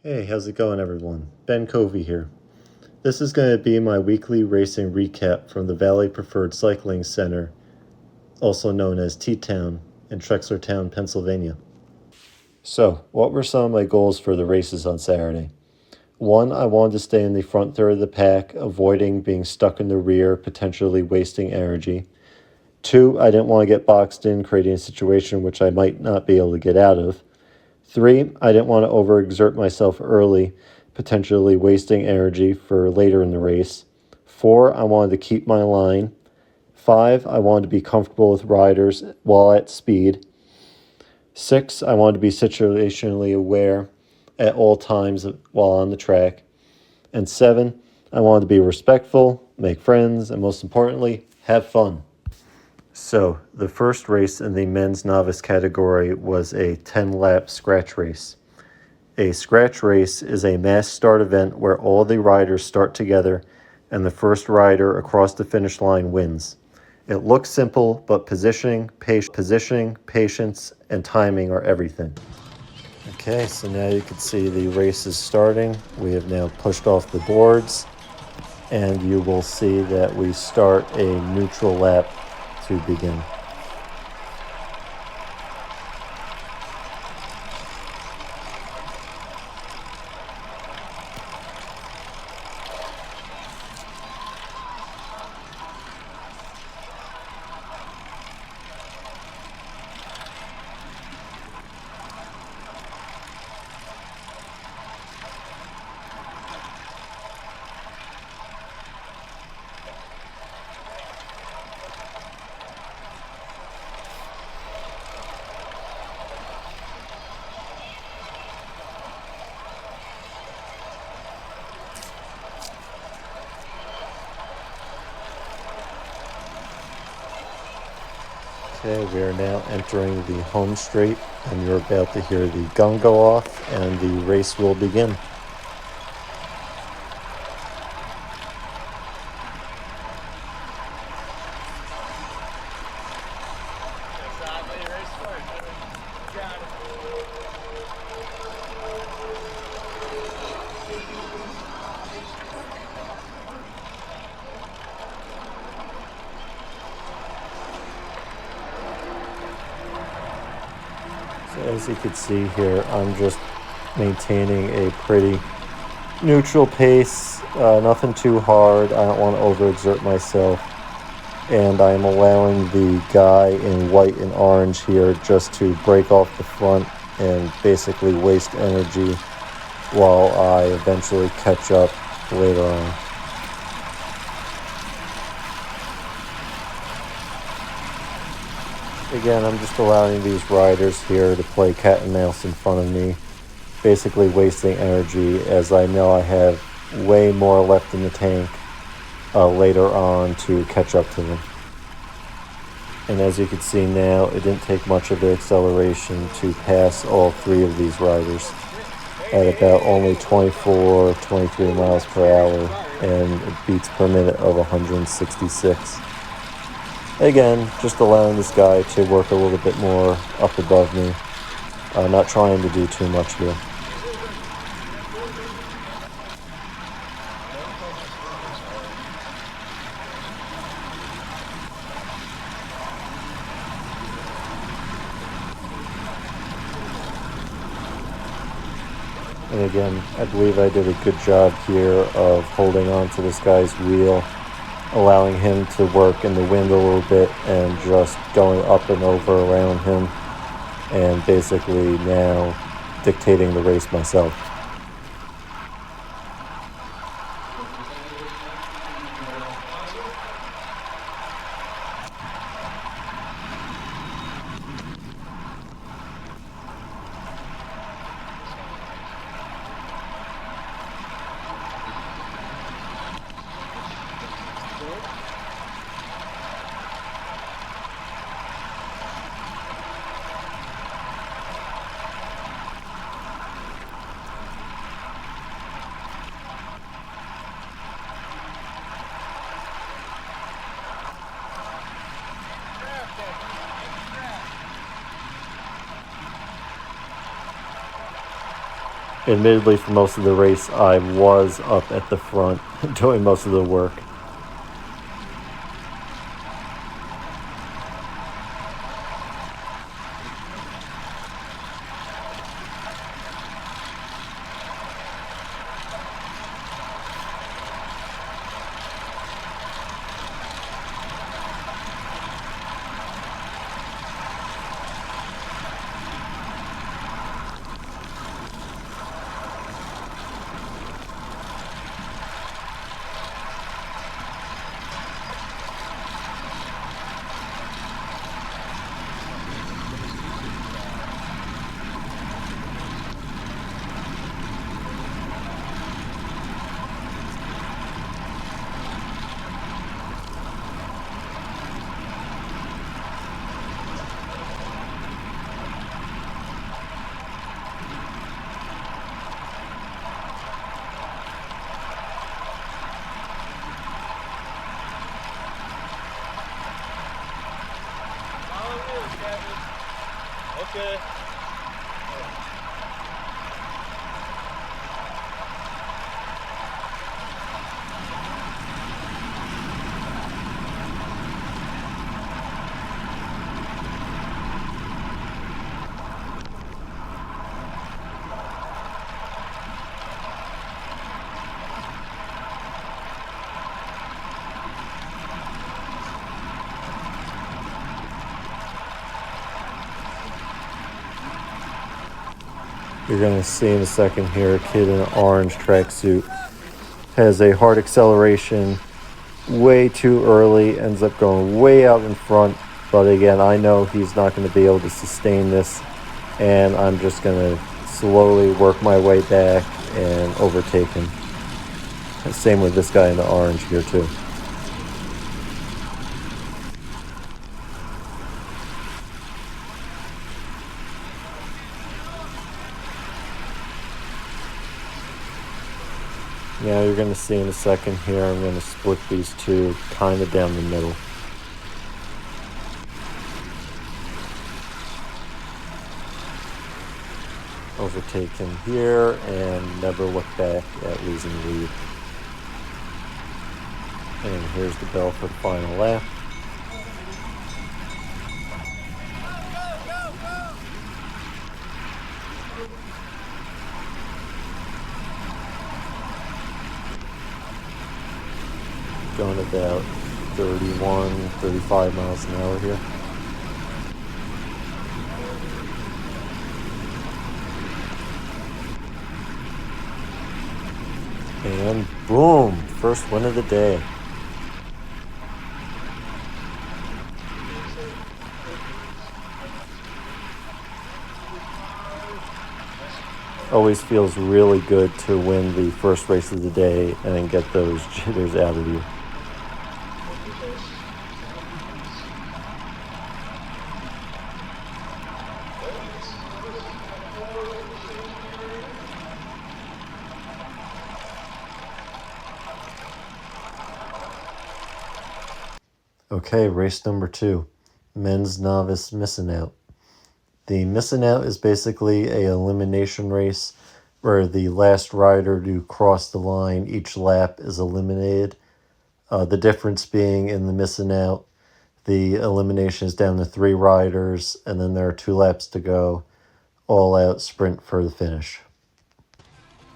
Hey, how's it going everyone? Ben Covey here. This is going to be my weekly racing recap from the Valley Preferred Cycling Center, also known as TTown in Trexlertown, Pennsylvania. So, what were some of my goals for the races on Saturday? 1, I wanted to stay in the front third of the pack, avoiding being stuck in the rear, potentially wasting energy. 2, I didn't want to get boxed in, creating a situation which I might not be able to get out of. 3, I didn't want to overexert myself early, potentially wasting energy for later in the race. 4, I wanted to keep my line. 5, I wanted to be comfortable with riders while at speed. 6, I wanted to be situationally aware at all times while on the track. And 7, I wanted to be respectful, make friends, and most importantly, have fun. So, the first race in the men's novice category was a 10-lap scratch race. A scratch race is a mass start event where all the riders start together and the first rider across the finish line wins. It looks simple, but positioning, patience, and timing are everything. Okay, so now you can see the race is starting. We have now pushed off the boards, and you will see that we start a neutral lap to begin. Okay, we are now entering the home straight, and you're about to hear the gun go off, and the race will begin. So as you can see here, I'm just maintaining a pretty neutral pace, nothing too hard. I don't want to overexert myself. And I'm allowing the guy in white and orange here just to break off the front and basically waste energy while I eventually catch up later on. Again, I'm just allowing these riders here to play cat and mouse in front of me, basically wasting energy as I know I have way more left in the tank later on to catch up to them. And as you can see now, it didn't take much of the acceleration to pass all 3 of these riders at about only 24, 23 miles per hour and beats per minute of 166. Again, just allowing this guy to work a little bit more up above me, not trying to do too much here. And again, I believe I did a good job here of holding on to this guy's wheel, allowing him to work in the wind a little bit and just going up and over around him and basically now dictating the race myself. Admittedly, for most of the race, I was up at the front doing most of the work. Okay. You're going to see in a second here a kid in an orange tracksuit has a hard acceleration way too early, ends up going way out in front. But again, I know he's not going to be able to sustain this, and I'm just going to slowly work my way back and overtake him. Same with this guy in the orange here too. Now you're going to see in a second here, I'm going to split these two kind of down the middle. Overtake him here and never look back at losing lead. And here's the bell for the final lap. Going about 31, 35 miles an hour here. And boom, first win of the day. Always feels really good to win the first race of the day and then get those jitters out of you. Okay, race number 2, men's novice missing out. The missing out is basically a elimination race where the last rider to cross the line each lap is eliminated. The difference being in the missing out, the elimination is down to 3 riders, and then there are 2 laps to go. All out sprint for the finish.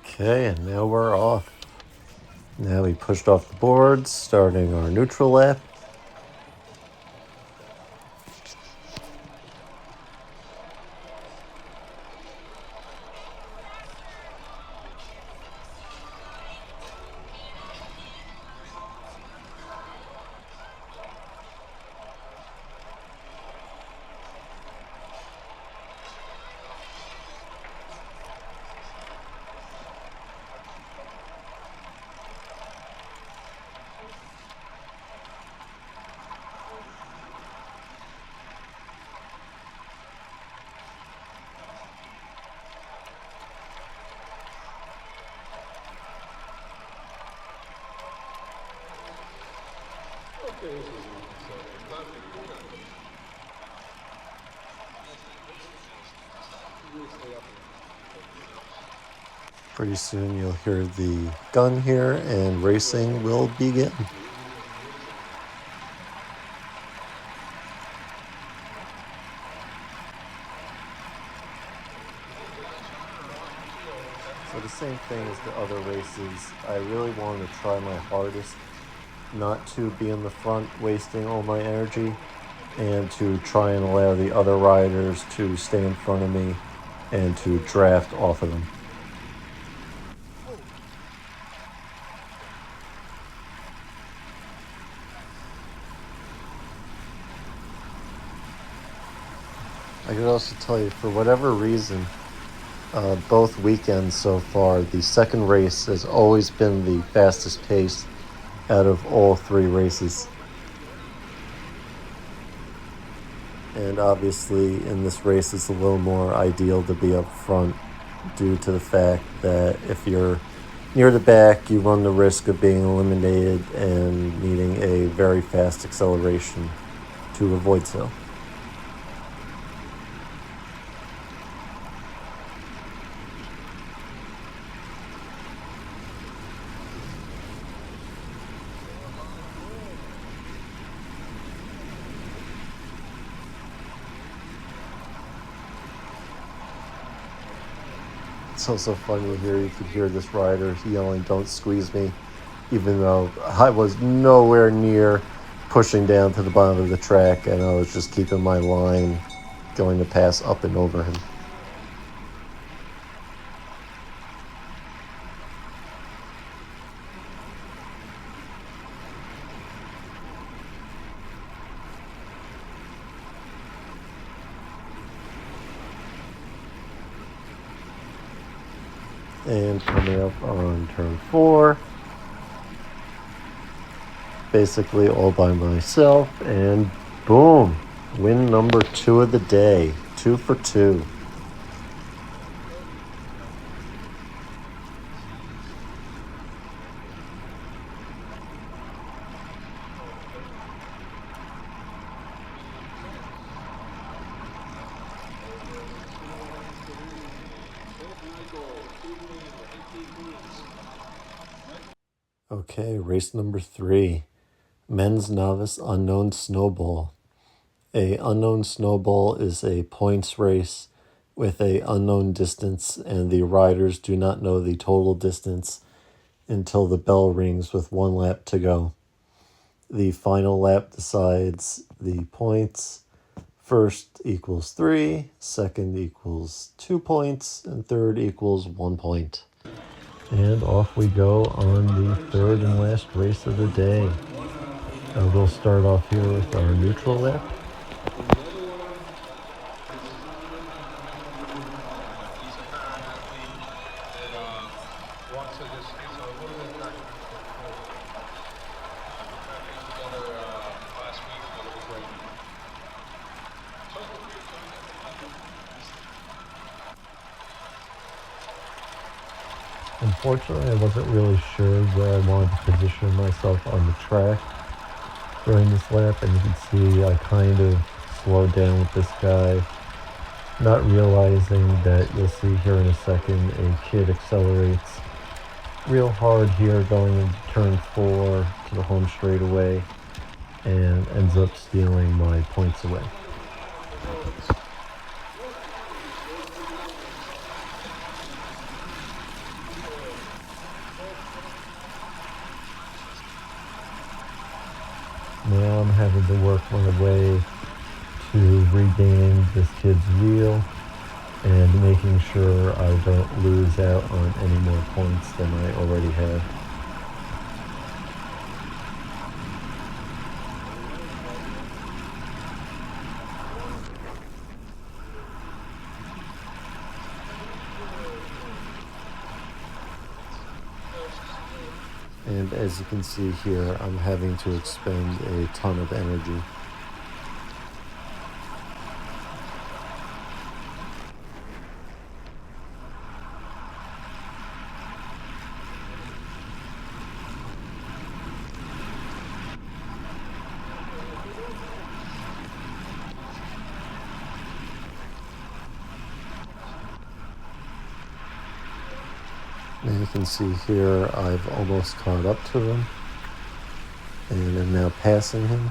Okay, and now we're off. Now we pushed off the boards, starting our neutral lap. Pretty soon you'll hear the gun here and racing will begin. So the same thing as the other races, I really wanted to try my hardest not to be in the front wasting all my energy and to try and allow the other riders to stay in front of me and to draft off of them. I could also tell you, for whatever reason, both weekends so far, the second race has always been the fastest pace out of all three races. And obviously in this race it's a little more ideal to be up front due to the fact that if you're near the back, you run the risk of being eliminated and needing a very fast acceleration to avoid so. It's also funny here, you could hear this rider yelling, "Don't squeeze me," even though I was nowhere near pushing down to the bottom of the track and I was just keeping my line going to pass up and over him. And coming up on turn 4, basically all by myself, and boom, win number 2 of the day, 2 for 2. Okay, race number 3, men's novice unknown snowball. A unknown snowball is a points race with a unknown distance, and the riders do not know the total distance until the bell rings with 1 lap to go. The final lap decides the points. First equals 3, second equals 2 points, and third equals 1 point. And off we go on the third and last race of the day. We'll start off here with our neutral lap. Unfortunately, I wasn't really sure where I wanted to position myself on the track during this lap, and you can see I kind of slowed down with this guy, not realizing that you'll see here in a second a kid accelerates real hard here going into turn 4 to the home straightaway and ends up stealing my points away. Now I'm having to work my way to regaining this kid's wheel and making sure I don't lose out on any more points than I already have. And as you can see here, I'm having to expend a ton of energy. And you can see here I've almost caught up to him and am now passing him.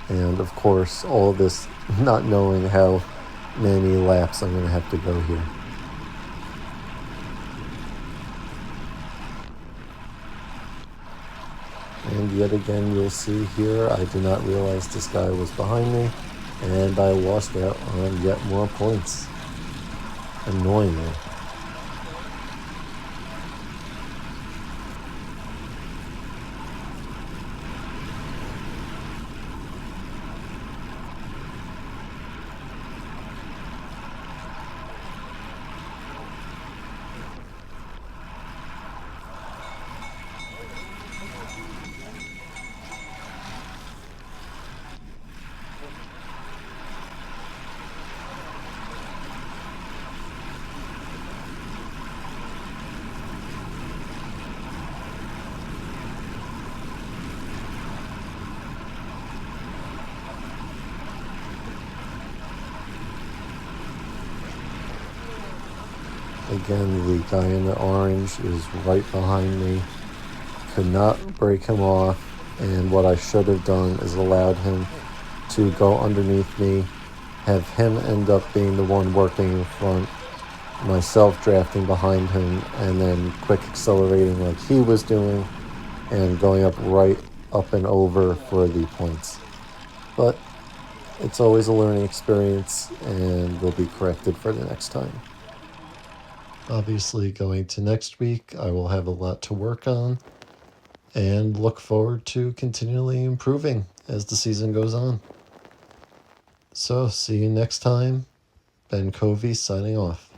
And of course, all of this not knowing how many laps I'm going to have to go here. And yet again, you'll see here, I did not realize this guy was behind me, and I lost out on yet more points. Annoyingly. Again, the guy in the orange is right behind me. Could not break him off, and what I should have done is allowed him to go underneath me, have him end up being the one working in front, myself drafting behind him, and then quick accelerating like he was doing, and going up and over for the points. But it's always a learning experience, and will be corrected for the next time. Obviously, going to next week, I will have a lot to work on and look forward to continually improving as the season goes on. So, see you next time. Ben Covey signing off.